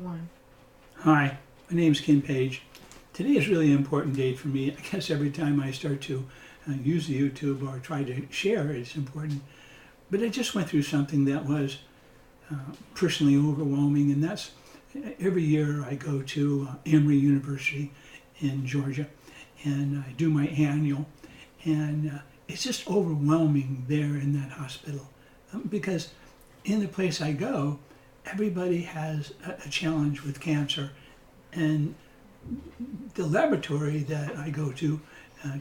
one. Hi, my name's Ken Page. Today is really an important date for me. I guess every time I start to use the YouTube or try to share, it's important. But I just went through something that was personally overwhelming, and that's every year I go to Emory University in Georgia, and I do my annual, and it's just overwhelming there in that hospital because in the place I go, everybody has a challenge with cancer, and the laboratory that I go to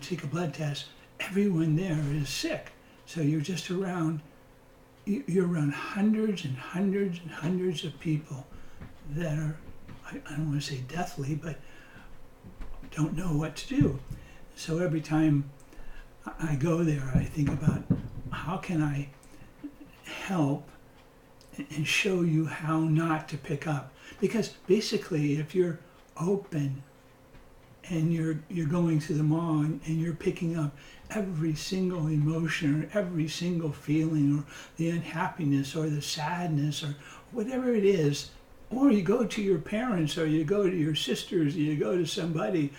take a blood test, everyone there is sick. So you're around hundreds and hundreds and hundreds of people that are, I don't want to say deathly, but don't know what to do. So every time I go there, I think about how can I help and show you how not to pick up. Because basically, if you're open and you're going to the mall and you're picking up every single emotion or every single feeling or the unhappiness or the sadness or whatever it is, or you go to your parents or you go to your sisters or you go to somebody,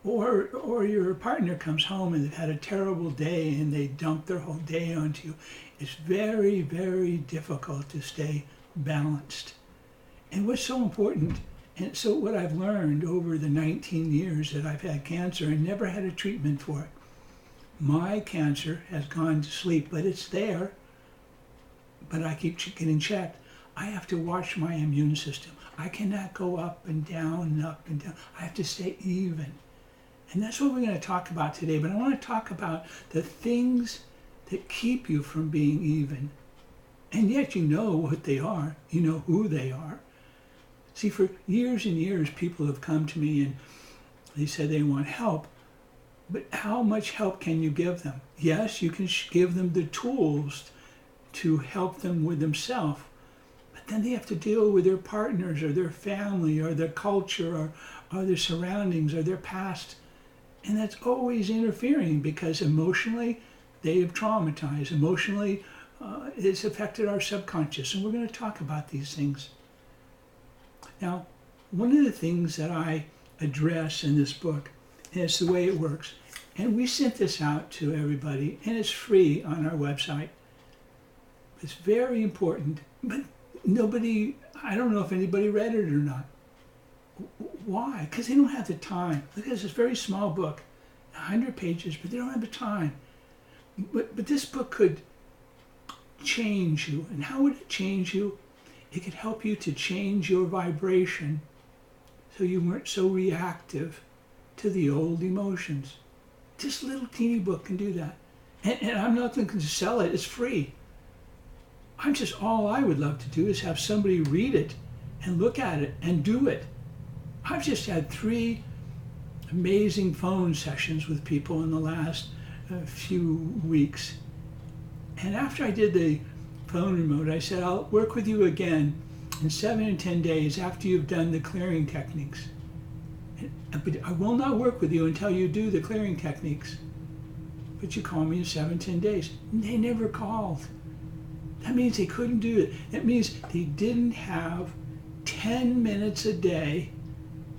or your partner comes home and they've had a terrible day and they dump their whole day onto you, it's very, very difficult to stay balanced. And what's so important, and so what I've learned over the 19 years that I've had cancer and never had a treatment for it, my cancer has gone to sleep, but it's there, but I keep getting checked. I have to watch my immune system. I cannot go up and down and up and down. I have to stay even. And that's what we're going to talk about today. But I want to talk about the things that keep you from being even. And yet you know what they are. You know who they are. See, for years and years, people have come to me and they said they want help. But how much help can you give them? Yes, you can give them the tools to help them with themselves. But then they have to deal with their partners or their family or their culture or their surroundings or their past. And that's always interfering because emotionally they have traumatized. Emotionally it's affected our subconscious. And we're going to talk about these things. Now, one of the things that I address in this book is the way it works. And we sent this out to everybody, and it's free on our website. It's very important, but I don't know if anybody read it or not. Why? Because they don't have the time. Look at this very small book, 100 pages, but they don't have the time. But this book could change you. And how would it change you? It could help you to change your vibration so you weren't so reactive to the old emotions. This little teeny book can do that. And I'm not going to sell it. It's free. All I would love to do is have somebody read it and look at it and do it. I've just had 3 amazing phone sessions with people in the last few weeks. And after I did the phone remote, I said, I'll work with you again in 7 and 10 days after you've done the clearing techniques. But I will not work with you until you do the clearing techniques. But you call me in 7, 10 days. And they never called. That means they couldn't do it. That means they didn't have 10 minutes a day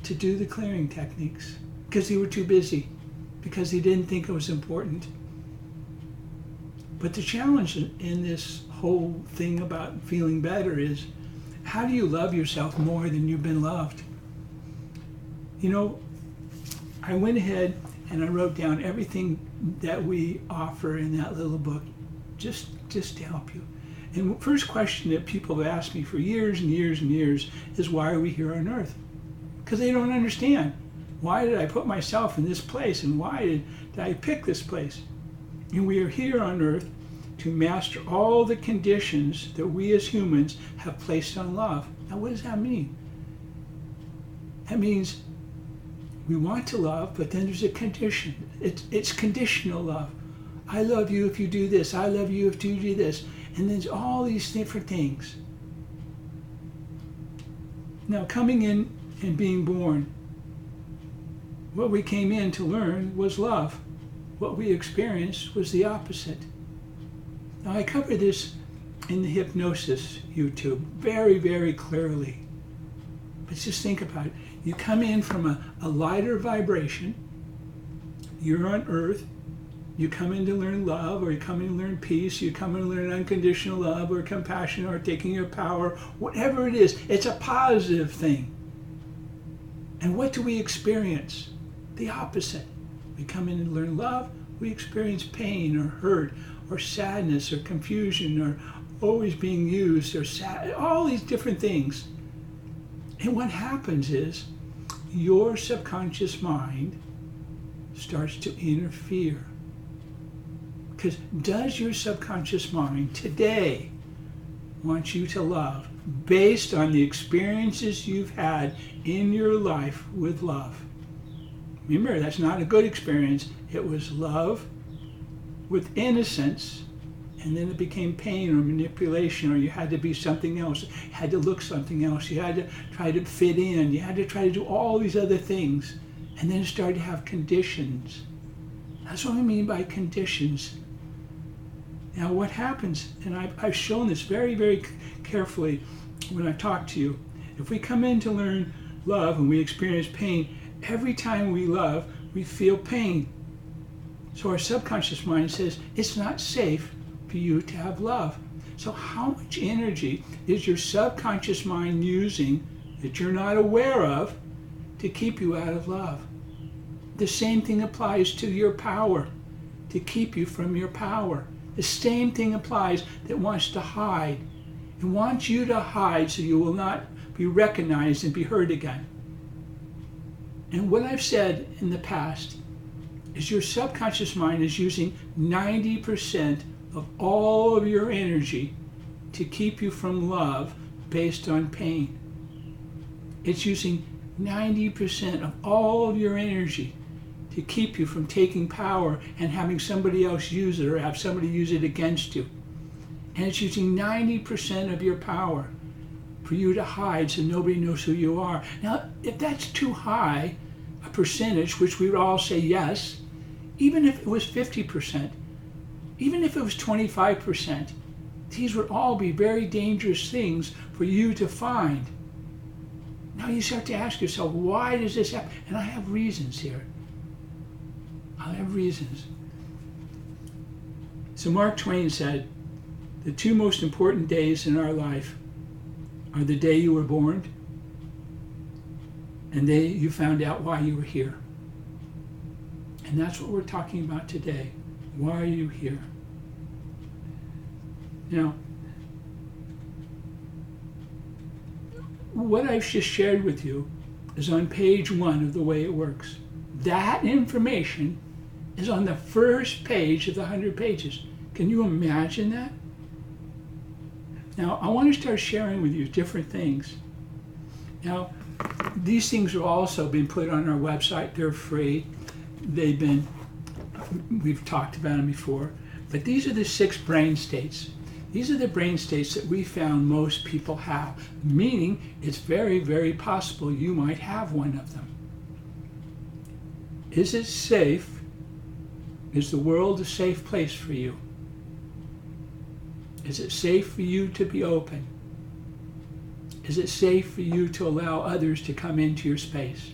to do the clearing techniques because they were too busy, because they didn't think it was important. But the challenge in this whole thing about feeling better is, how do you love yourself more than you've been loved? You know, I went ahead and I wrote down everything that we offer in that little book just to help you. And the first question that people have asked me for years and years and years is, why are we here on earth? Because they don't understand. Why did I put myself in this place, and why did I pick this place? And we are here on earth to master all the conditions that we as humans have placed on love. Now, what does that mean? That means we want to love, but then there's a condition. It's conditional love. I love you if you do this. I love you if you do this. And there's all these different things. Now, coming in and being born, what we came in to learn was love. What we experienced was the opposite. Now, I cover this in the hypnosis YouTube very, very clearly. Let's just think about it. You come in from a lighter vibration. You're on earth. You come in to learn love, or you come in to learn peace, you come in to learn unconditional love, or compassion, or taking your power, whatever it is, it's a positive thing. And what do we experience? The opposite. We come in and learn love, we experience pain or hurt or sadness or confusion or always being used or sad, all these different things. And what happens is your subconscious mind starts to interfere. Because does your subconscious mind today want you to love based on the experiences you've had in your life with love? Remember, that's not a good experience. It was love with innocence, and then it became pain or manipulation, or you had to be something else, you had to look something else, you had to try to fit in, you had to try to do all these other things, and then it started to have conditions. That's what I mean by conditions. Now what happens, and I've shown this very, very carefully when I talk to you, if we come in to learn love and we experience pain, every time we love, we feel pain. So our subconscious mind says, it's not safe for you to have love. So how much energy is your subconscious mind using that you're not aware of to keep you out of love? The same thing applies to your power, to keep you from your power. The same thing applies that wants to hide. It wants you to hide so you will not be recognized and be heard again. And what I've said in the past is your subconscious mind is using 90% of all of your energy to keep you from love based on pain. It's using 90% of all of your energy to keep you from taking power and having somebody else use it or have somebody use it against you. And it's using 90% of your power for you to hide so nobody knows who you are. Now, if that's too high a percentage, which we would all say yes, even if it was 50%, even if it was 25%, these would all be very dangerous things for you to find. Now you start to ask yourself, why does this happen? And I have reasons here. I have reasons. So Mark Twain said, the two most important days in our life are the day you were born and the day you found out why you were here. And that's what we're talking about today. Why are you here? Now, what I've just shared with you is on page 1 of The Way It Works. That information is on the first page of the 100 pages. Can you imagine that? Now, I want to start sharing with you different things. Now, these things are also being put on our website. They're free. We've talked about them before. But these are the 6 brain states. These are the brain states that we found most people have, meaning it's very, very possible you might have one of them. Is it safe? Is the world a safe place for you? Is it safe for you to be open? Is it safe for you to allow others to come into your space?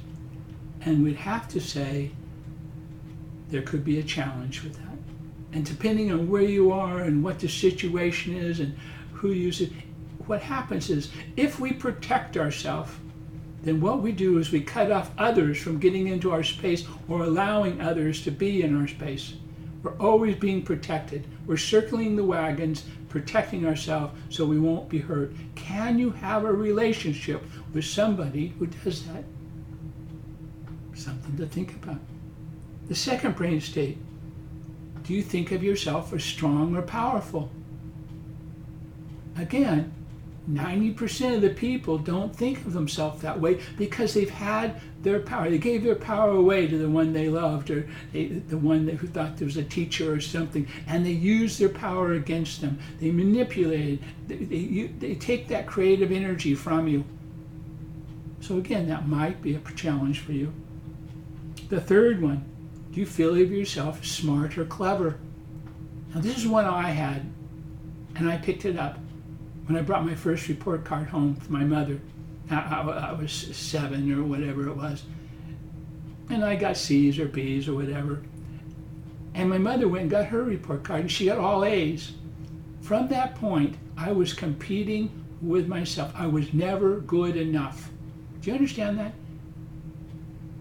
And we'd have to say there could be a challenge with that. And depending on where you are and what the situation is and who uses it, what happens is if we protect ourselves, then what we do is we cut off others from getting into our space or allowing others to be in our space. We're always being protected. We're circling the wagons, protecting ourselves so we won't be hurt. Can you have a relationship with somebody who does that? Something to think about. The second brain state, do you think of yourself as strong or powerful? Again, 90% of the people don't think of themselves that way because they've had their power. They gave their power away to the one they loved or the one who thought there was a teacher or something, and they used their power against them. They manipulated. They take that creative energy from you. So again, that might be a challenge for you. The third one, do you feel of yourself as smart or clever? Now this is one I had, and I picked it up when I brought my first report card home for my mother. I was 7 or whatever it was, and I got C's or B's or whatever. And my mother went and got her report card, and she got all A's. From that point, I was competing with myself. I was never good enough. Do you understand that?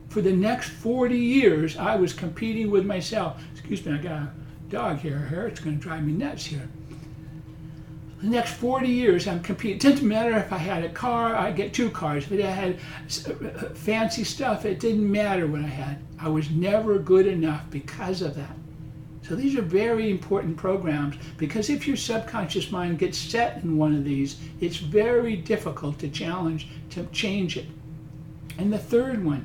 For the next 40 years, I was competing with myself. Excuse me, I got a dog here. It's going to drive me nuts here. The next 40 years, I'm competing. It didn't matter if I had a car, I'd get 2 cars. If I had fancy stuff, it didn't matter what I had. I was never good enough because of that. So these are very important programs, because if your subconscious mind gets set in one of these, it's very difficult to change it. And the third one,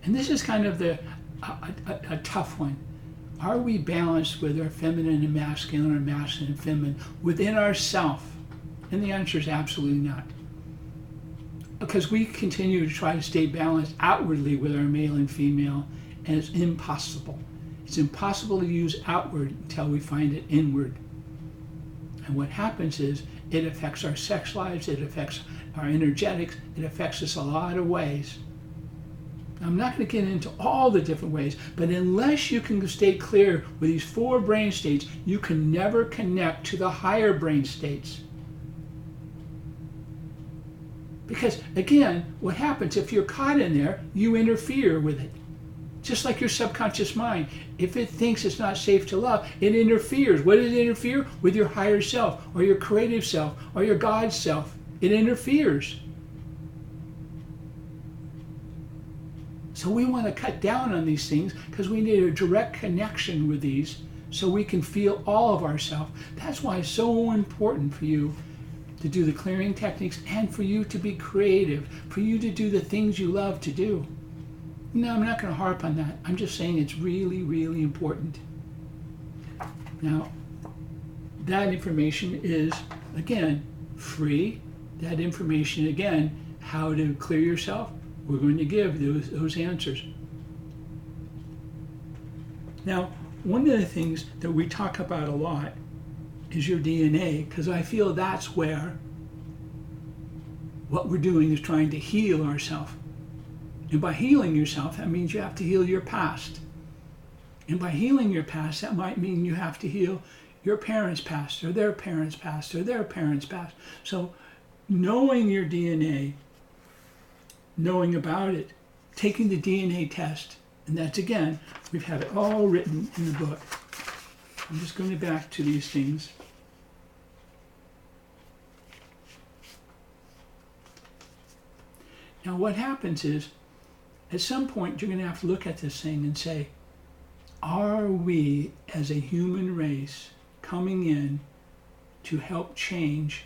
and this is kind of a tough one. Are we balanced with our feminine and masculine, or masculine and feminine within ourself? And the answer is absolutely not. Because we continue to try to stay balanced outwardly with our male and female, and it's impossible. It's impossible to use outward until we find it inward. And what happens is it affects our sex lives, it affects our energetics, it affects us a lot of ways. I'm not going to get into all the different ways, but unless you can stay clear with these 4 brain states, you can never connect to the higher brain states. Because again, what happens if you're caught in there, you interfere with it. Just like your subconscious mind. If it thinks it's not safe to love, it interferes. What does it interfere? With your higher self, or your creative self, or your God self. It interferes. So we want to cut down on these things, because we need a direct connection with these so we can feel all of ourselves. That's why it's so important for you to do the clearing techniques, and for you to be creative, for you to do the things you love to do. No, I'm not going to harp on that. I'm just saying it's really, really important. Now, that information is, again, free. That information, again, how to clear yourself, we're going to give those answers. Now, one of the things that we talk about a lot is your DNA, because I feel that's where what we're doing is trying to heal ourselves. And by healing yourself, that means you have to heal your past. And by healing your past, that might mean you have to heal your parents' past, or their parents' past, or their parents' past. So knowing your DNA, knowing about it, taking the DNA test, and that's, again, we've had it all written in the book. I'm just going back to these things. Now what happens is, at some point you're going to have to look at this thing and say, are we as a human race coming in to help change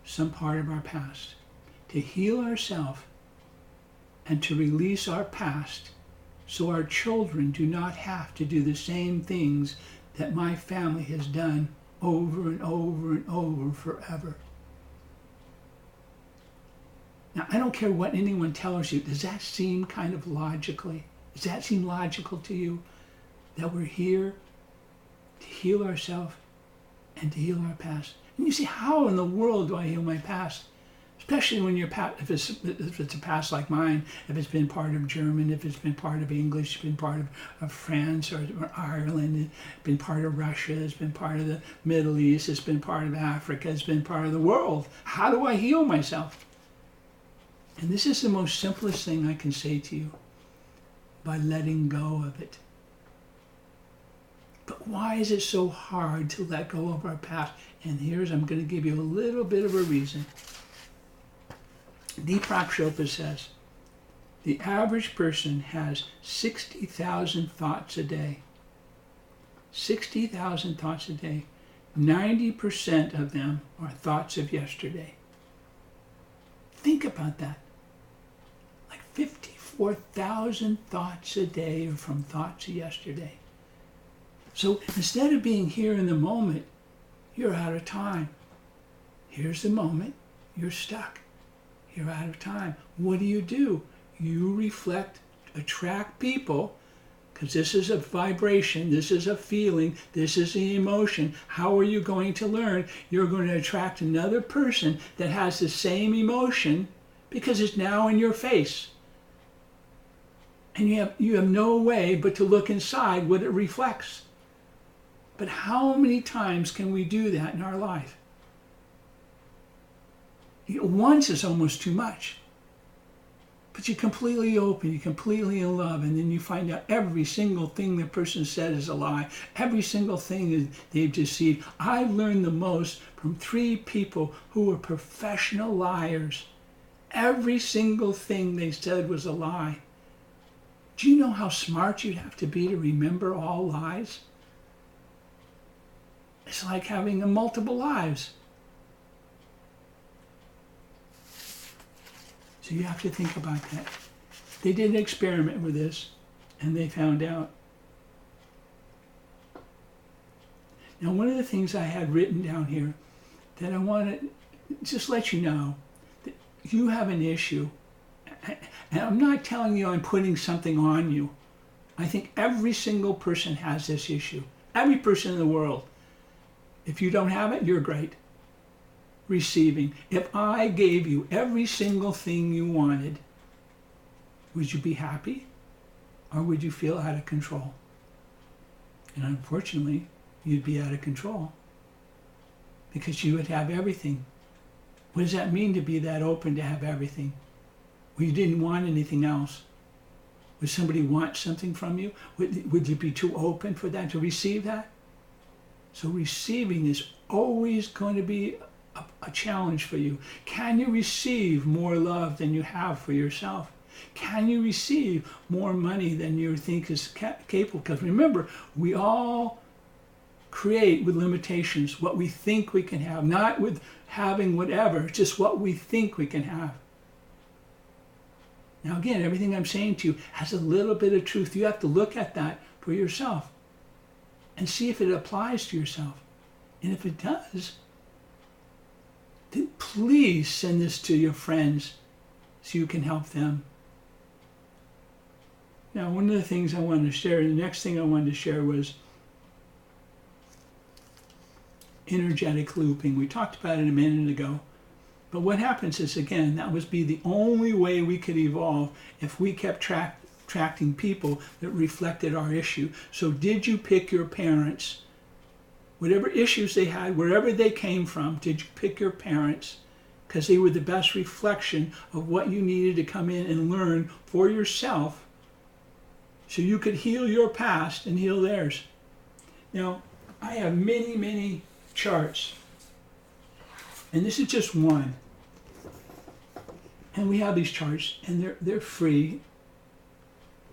some part of our past, to heal ourselves and to release our past, so our children do not have to do the same things that my family has done over and over and over forever. Now, I don't care what anyone tells you. Does that seem kind of logically? Does that seem logical to you? That we're here to heal ourselves and to heal our past. And you say, how in the world do I heal my past? Especially when if it's a past like mine, if it's been part of German, if it's been part of English, been part of France or Ireland, it's been part of Russia, it's been part of the Middle East, it's been part of Africa, it's been part of the world. How do I heal myself? And this is the most simplest thing I can say to you, by letting go of it. But why is it so hard to let go of our past? And I'm going to give you a little bit of a reason. Deepak Chopra says, the average person has 60,000 thoughts a day. 60,000 thoughts a day. 90% of them are thoughts of yesterday. Think about that. Like 54,000 thoughts a day are from thoughts of yesterday. So instead of being here in the moment, you're out of time. Here's the moment, you're stuck. You're out of time. What do? You reflect, attract people, because this is a vibration, this is a feeling, this is the emotion. How are you going to learn? You're going to attract another person that has the same emotion because it's now in your face. And you have no way but to look inside what it reflects. But how many times can we do that in our life? Once is almost too much. But you're completely open, you're completely in love, and then you find out every single thing the person said is a lie. Every single thing that they've deceived. I've learned the most from 3 people who were professional liars. Every single thing they said was a lie. Do you know how smart you'd have to be to remember all lies? It's like having multiple lives. So you have to think about that. They did an experiment with this, and they found out. Now, one of the things I had written down here that I want to just let you know, that you have an issue. And I'm not telling you I'm putting something on you. I think every single person has this issue. Every person in the world. If you don't have it, you're great. Receiving. If I gave you every single thing you wanted, would you be happy? Or would you feel out of control? And unfortunately, you'd be out of control. Because you would have everything. What does that mean to be that open to have everything? Well, you didn't want anything else. Would somebody want something from you? Would you be too open for that, to receive that? So receiving is always going to be a challenge for you. Can you receive more love than you have for yourself? Can you receive more money than you think is capable? Because remember, we all create with limitations what we think we can have, not with having whatever, just what we think we can have. Now again, everything I'm saying to you has a little bit of truth. You have to look at that for yourself and see if it applies to yourself. And if it does, then please send this to your friends so you can help them. Now, one of the things I wanted to share, the next thing I wanted to share was energetic looping. We talked about it a minute ago. But what happens is, again, that would be the only way we could evolve if we kept attracting people that reflected our issue. So did you pick your parents? Whatever issues they had, wherever they came from, did you pick your parents? Because they were the best reflection of what you needed to come in and learn for yourself so you could heal your past and heal theirs. Now, I have many, many charts. And this is just one. And we have these charts, and they're free.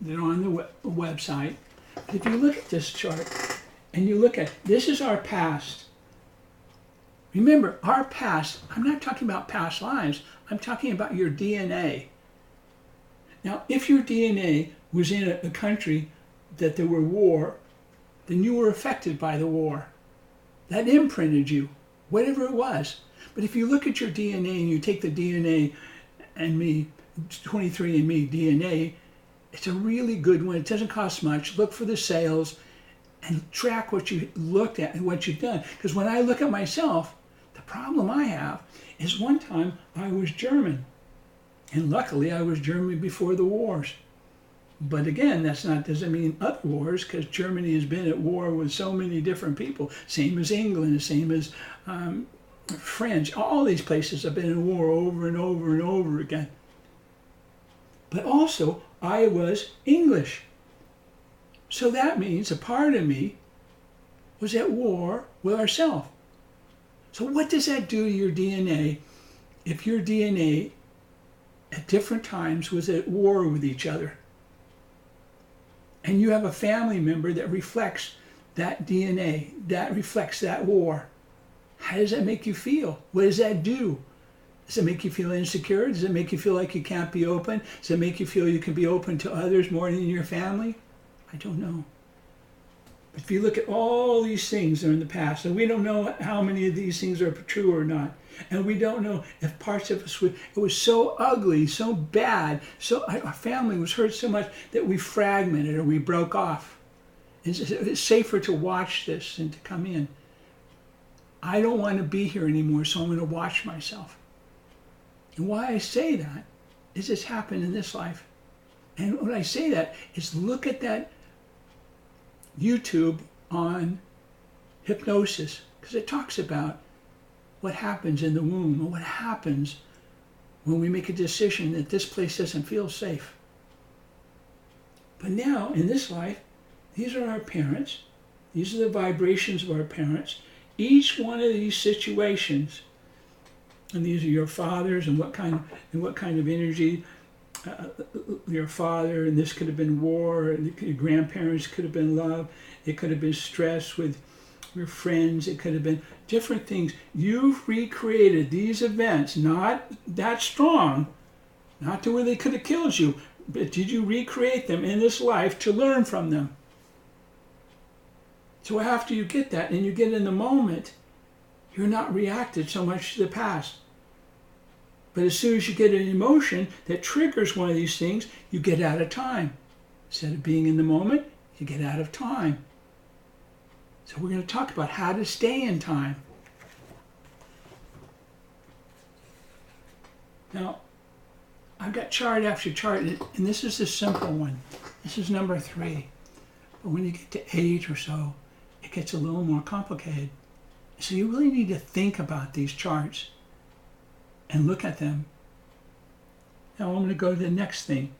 They're on the website. But if you look at this chart, and you look at, this is our past. Remember, our past, I'm not talking about past lives, I'm talking about your DNA. Now, if your DNA was in a country that there were war, then you were affected by the war. That imprinted you, whatever it was. But if you look at your DNA and you take the DNA and me, 23andMe DNA, it's a really good one. It doesn't cost much. Look for the sales and track what you looked at and what you've done. Because when I look at myself, the problem I have is one time I was German. And luckily I was German before the wars. But again, doesn't mean other wars, because Germany has been at war with so many different people. Same as England, same as French. All these places have been in war over and over and over again. But also, I was English. So that means a part of me was at war with ourselves. So what does that do to your DNA if your DNA at different times was at war with each other? And you have a family member that reflects that DNA, that reflects that war. How does that make you feel? What does that do? Does it make you feel insecure? Does it make you feel like you can't be open? Does it make you feel you can be open to others more than your family? I don't know. But if you look at all these things that are in the past, and we don't know how many of these things are true or not, and we don't know if parts of us it was so ugly, so bad, so our family was hurt so much that we fragmented or we broke off. It's safer to watch this than to come in. I don't want to be here anymore, so I'm going to watch myself. And why I say that is it's happened in this life. And when I say that is look at that YouTube on hypnosis, because it talks about what happens in the womb and what happens when we make a decision that this place doesn't feel safe. But now, in this life, these are our parents. These are the vibrations of our parents. Each one of these situations, and these are your fathers, and what kind of energy your father, and this could have been war, and your grandparents could have been love, it could have been stress with your friends, it could have been different things. You've recreated these events, not that strong, not to where they could have killed you, but did you recreate them in this life to learn from them? So after you get that and you get in the moment, you're not reacted so much to the past. But as soon as you get an emotion that triggers one of these things, you get out of time. Instead of being in the moment, you get out of time. So we're going to talk about how to stay in time. Now, I've got chart after chart, and this is the simple one. This is number 3. But when you get to 8 or so, it gets a little more complicated. So you really need to think about these charts and look at them. Now I'm going to go to the next thing.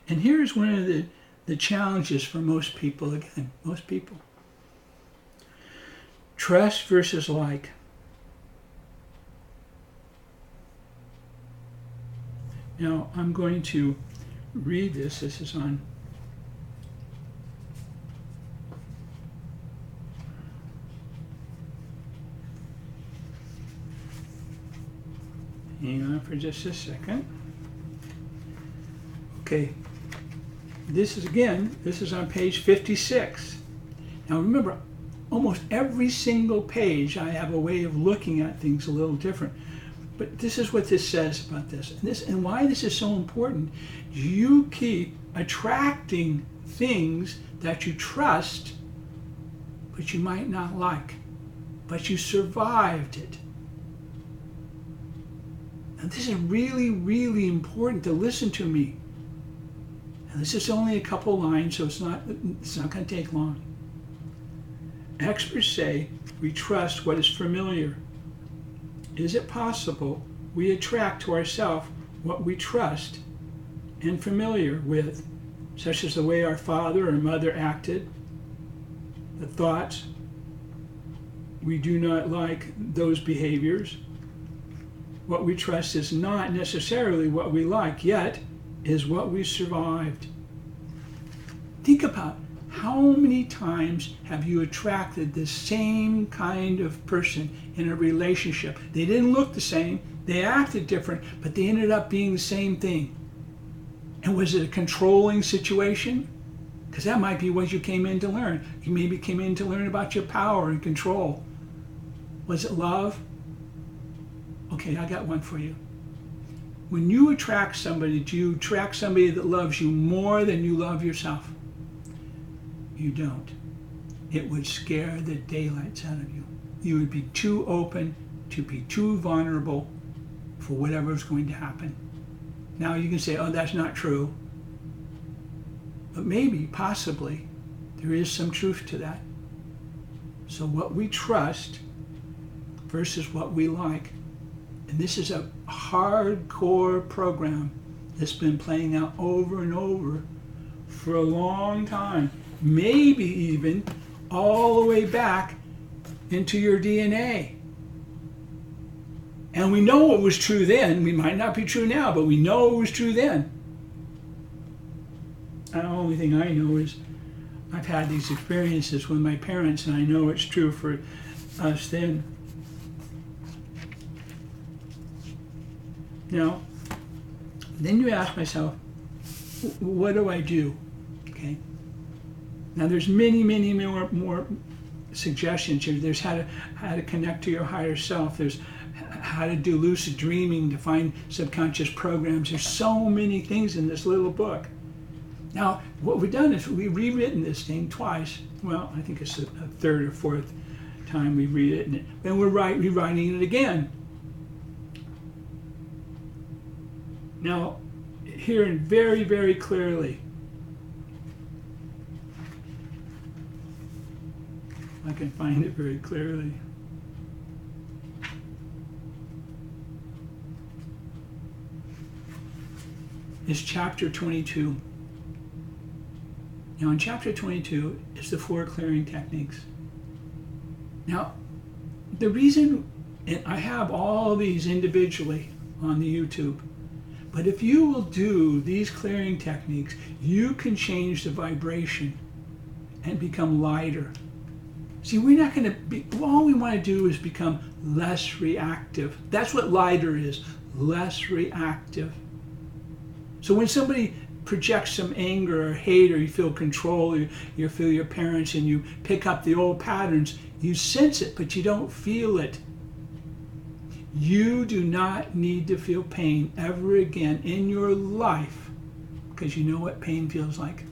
And here's one of the challenges for most people, again, most people. Trust versus like. Now I'm going to read this. This is on hang on for just a second. Okay, this is on page 56. Now remember, almost every single page I have a way of looking at things a little different. But this is what this says about this. And why this is so important. You keep attracting things that you trust, but you might not like. But you survived it. And this is really, really important to listen to me. And this is only a couple lines, so it's not going to take long. Experts say we trust what is familiar. Is it possible we attract to ourselves what we trust and familiar with, such as the way our father or mother acted, the thoughts we do not like those behaviors? What we trust is not necessarily what we like, yet is what we survived. Think about how many times have you attracted the same kind of person in a relationship? They didn't look the same, they acted different, but they ended up being the same thing. And was it a controlling situation? Because that might be what you came in to learn. You maybe came in to learn about your power and control. Was it love? Okay, I got one for you. When you attract somebody, do you attract somebody that loves you more than you love yourself? You don't. It would scare the daylights out of you. You would be too open, to be too vulnerable for whatever's going to happen. Now you can say, oh, that's not true. But maybe, possibly, there is some truth to that. So what we trust versus what we like. And this is a hardcore program that's been playing out over and over for a long time. Maybe even all the way back into your DNA. And we know it was true then. We might not be true now, but we know it was true then. And the only thing I know is I've had these experiences with my parents, and I know it's true for us then. Now, then you ask myself, what do I do? Okay. Now there's many more suggestions here. There's how to connect to your higher self. There's how to do lucid dreaming to find subconscious programs. There's so many things in this little book. Now, what we've done is we've rewritten this thing twice. Well, I think it's a third or fourth time we've rewritten it. And we're rewriting it again. Now, hearing very, very clearly, I can find it very clearly. Is chapter 22. Now, in chapter 22 is the 4 clearing techniques. Now, the reason, and I have all these individually on the YouTube, but if you will do these clearing techniques, you can change the vibration and become lighter. See, we're not going to be, all we want to do is become less reactive. That's what lighter is, less reactive. So when somebody projects some anger or hate, or you feel control, or you feel your parents, and you pick up the old patterns, you sense it, but you don't feel it. You do not need to feel pain ever again in your life, because you know what pain feels like.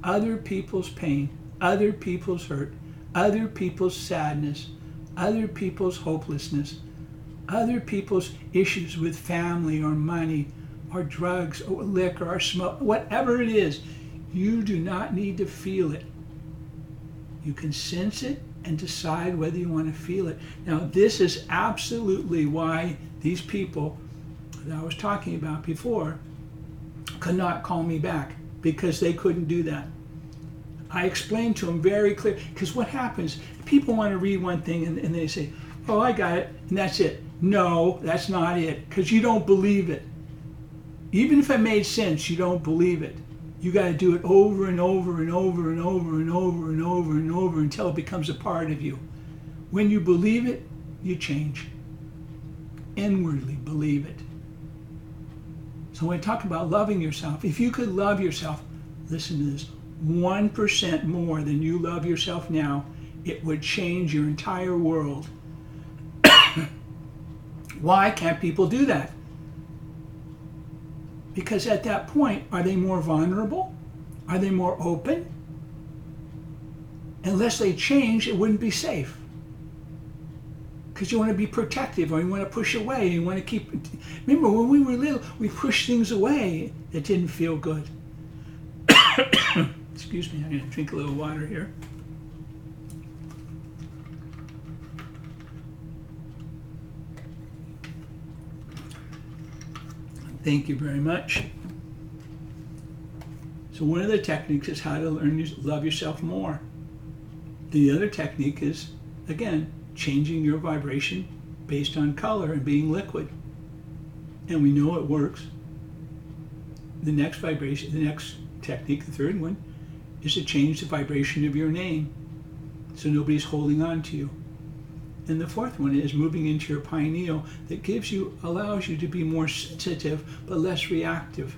Other people's pain, other people's hurt, other people's sadness, other people's hopelessness, other people's issues with family or money or drugs or liquor or smoke, whatever it is, you do not need to feel it. You can sense it and decide whether you want to feel it. Now, this is absolutely why these people that I was talking about before could not call me back, because they couldn't do that. I explained to them very clear, because what happens, people want to read one thing and they say, oh, I got it, and that's it. No, that's not it, because you don't believe it. Even if it made sense, you don't believe it. You got to do it over and over and over and over and over and over and over until it becomes a part of you. When you believe it, you change. Inwardly believe it. So when I talk about loving yourself, if you could love yourself, listen to this, 1% more than you love yourself now, it would change your entire world. Why can't people do that? Because at that point, are they more vulnerable? Are they more open? Unless they change, it wouldn't be safe. Because you want to be protective, or you want to push away, you want to keep... Remember, when we were little, we pushed things away that didn't feel good. Excuse me, I'm going to drink a little water here. Thank you very much. So one of the techniques is how to learn to love yourself more. The other technique is, again, changing your vibration based on color and being liquid. And we know it works. The next vibration, the next technique, the third one, is to change the vibration of your name so nobody's holding on to you. And the fourth one is moving into your pineal, that allows you to be more sensitive but less reactive.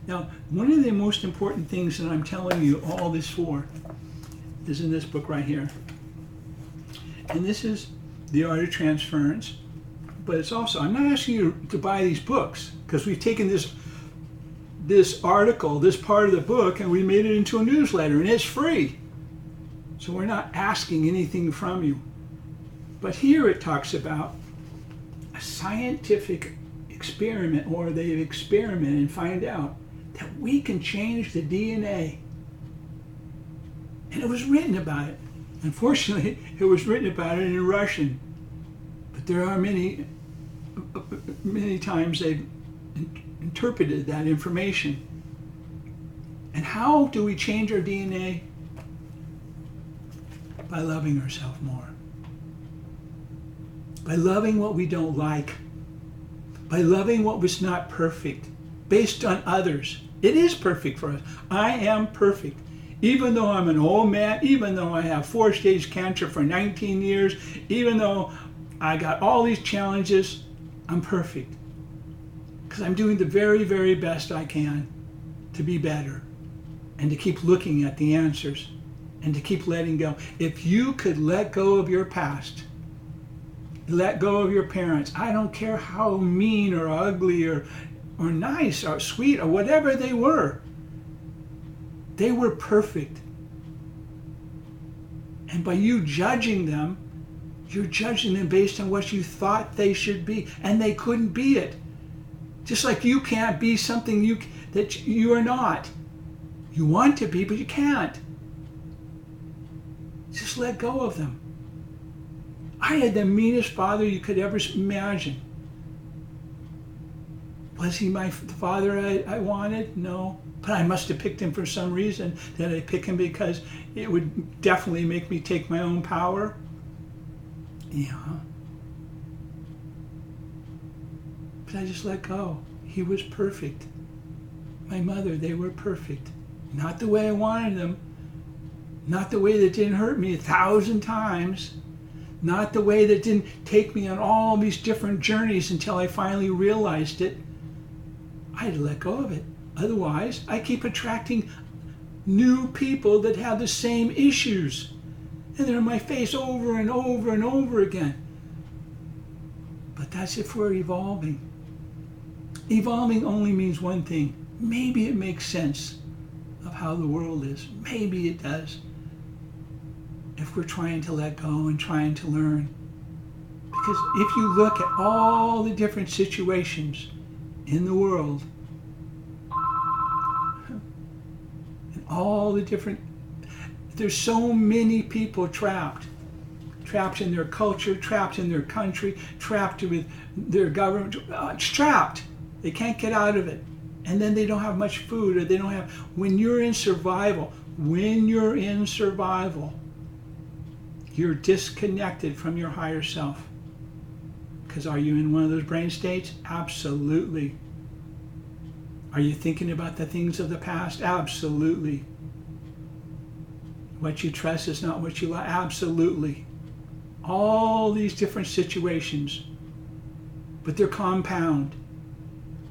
Now, one of the most important things that I'm telling you all this for is in this book right here. And this is The Art of Transference. But it's also, I'm not asking you to buy these books, because we've taken this article, this part of the book, and we made it into a newsletter, and it's free. So we're not asking anything from you. But here it talks about a scientific experiment, or they've experimented and find out that we can change the DNA. And it was written about it. Unfortunately, it was written about it in Russian. But there are many times they've interpreted that information. And how do we change our DNA? By loving ourselves more. By loving what we don't like. By loving what was not perfect, based on others. It is perfect for us. I am perfect. Even though I'm an old man, even though I have 4-stage cancer for 19 years, even though I got all these challenges, I'm perfect. Because I'm doing the very, very best I can to be better and to keep looking at the answers and to keep letting go. If you could let go of your past, let go of your parents, I don't care how mean or ugly or nice or sweet or whatever they were perfect. And by you judging them, you're judging them based on what you thought they should be, and they couldn't be it. Just like you can't be something that you are not. You want to be, but you can't. Just let go of them. I had the meanest father you could ever imagine. Was he the father I wanted? No. But I must have picked him for some reason. Did I pick him because it would definitely make me take my own power? Yeah. But I just let go. He was perfect. My mother, they were perfect. Not the way I wanted them. Not the way that didn't hurt me 1,000 times. Not the way that didn't take me on all these different journeys until I finally realized it. I had to let go of it. Otherwise, I keep attracting new people that have the same issues. And they're in my face over and over and over again. But that's if we're evolving. Evolving only means one thing. Maybe it makes sense of how the world is. Maybe it does. If we're trying to let go and trying to learn. Because if you look at all the different situations in the world, and all the different, there's so many people trapped in their culture, trapped in their country, trapped with their government, trapped. They can't get out of it. And then they don't have much food, or they don't have, when you're in survival, you're disconnected from your higher self. Because are you in one of those brain states? Absolutely. Are you thinking about the things of the past? Absolutely. What you trust is not what you like? Absolutely. All these different situations, but they're compound.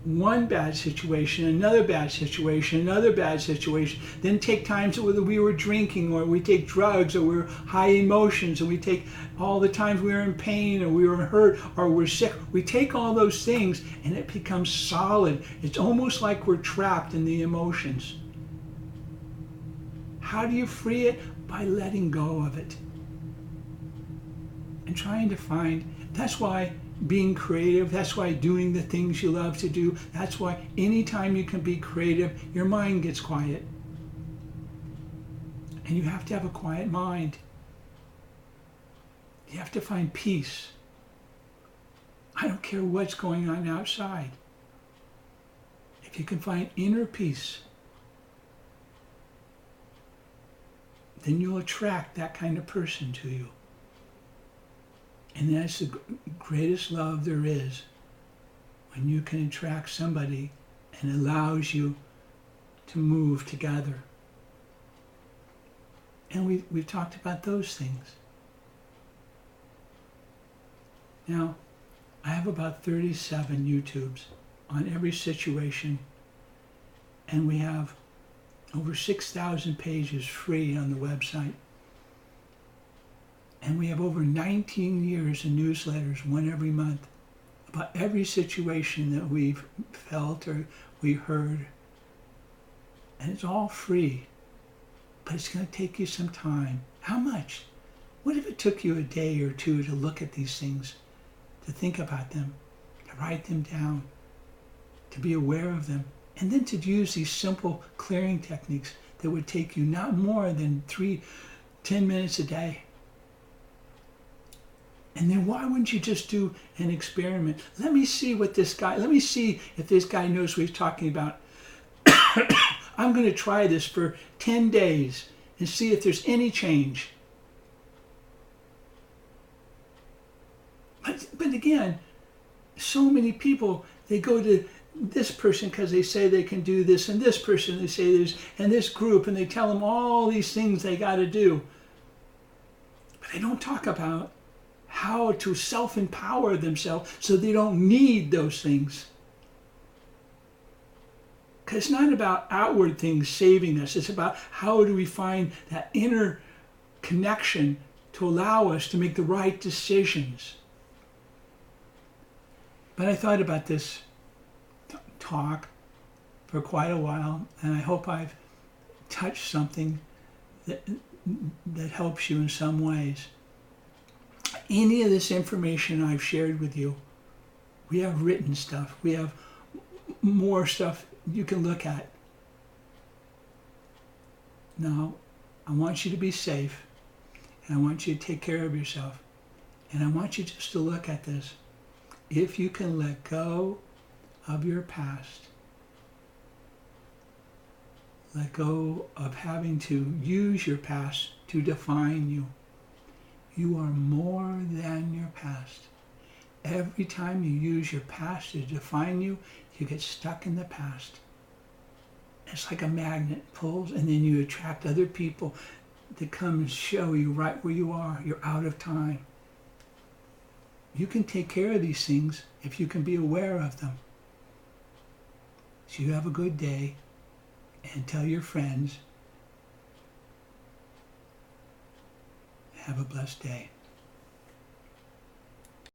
One bad situation, another bad situation, another bad situation. Then take times whether we were drinking, or we take drugs, or we're high emotions, or we take all the times we were in pain, or we were hurt, or we're sick. We take all those things and it becomes solid. It's almost like we're trapped in the emotions. How do you free it? By letting go of it. And trying to find, that's why being creative, that's why doing the things you love to do, that's why anytime you can be creative, your mind gets quiet. And you have to have a quiet mind. You have to find peace. I don't care what's going on outside. If you can find inner peace, then you'll attract that kind of person to you. And that's the greatest love there is, when you can attract somebody and allows you to move together. And we've talked about those things. Now, I have about 37 YouTubes on every situation, and we have over 6,000 pages free on the website. And we have over 19 years of newsletters, one every month, about every situation that we've felt or we heard. And it's all free, but it's going to take you some time. How much? What if it took you a day or two to look at these things, to think about them, to write them down, to be aware of them, and then to use these simple clearing techniques that would take you not more than 10 minutes a day. And then why wouldn't you just do an experiment? Let me see if this guy knows what he's talking about. I'm going to try this for 10 days and see if there's any change. But again, so many people, they go to this person because they say they can do this, and this person they say there's, and this group, and they tell them all these things they got to do. But they don't talk about how to self-empower themselves so they don't need those things. Because it's not about outward things saving us. It's about how do we find that inner connection to allow us to make the right decisions. But I thought about this talk for quite a while, and I hope I've touched something that helps you in some ways. Any of this information I've shared with you, we have written stuff, we have more stuff you can look at. Now, I want you to be safe, and I want you to take care of yourself. And I want you just to look at this. If you can let go of your past, let go of having to use your past to define you. You are more than your past. Every time you use your past to define you, you get stuck in the past. It's like a magnet pulls, and then you attract other people that come and show you right where you are. You're out of time. You can take care of these things if you can be aware of them. So you have a good day, and tell your friends, have a blessed day.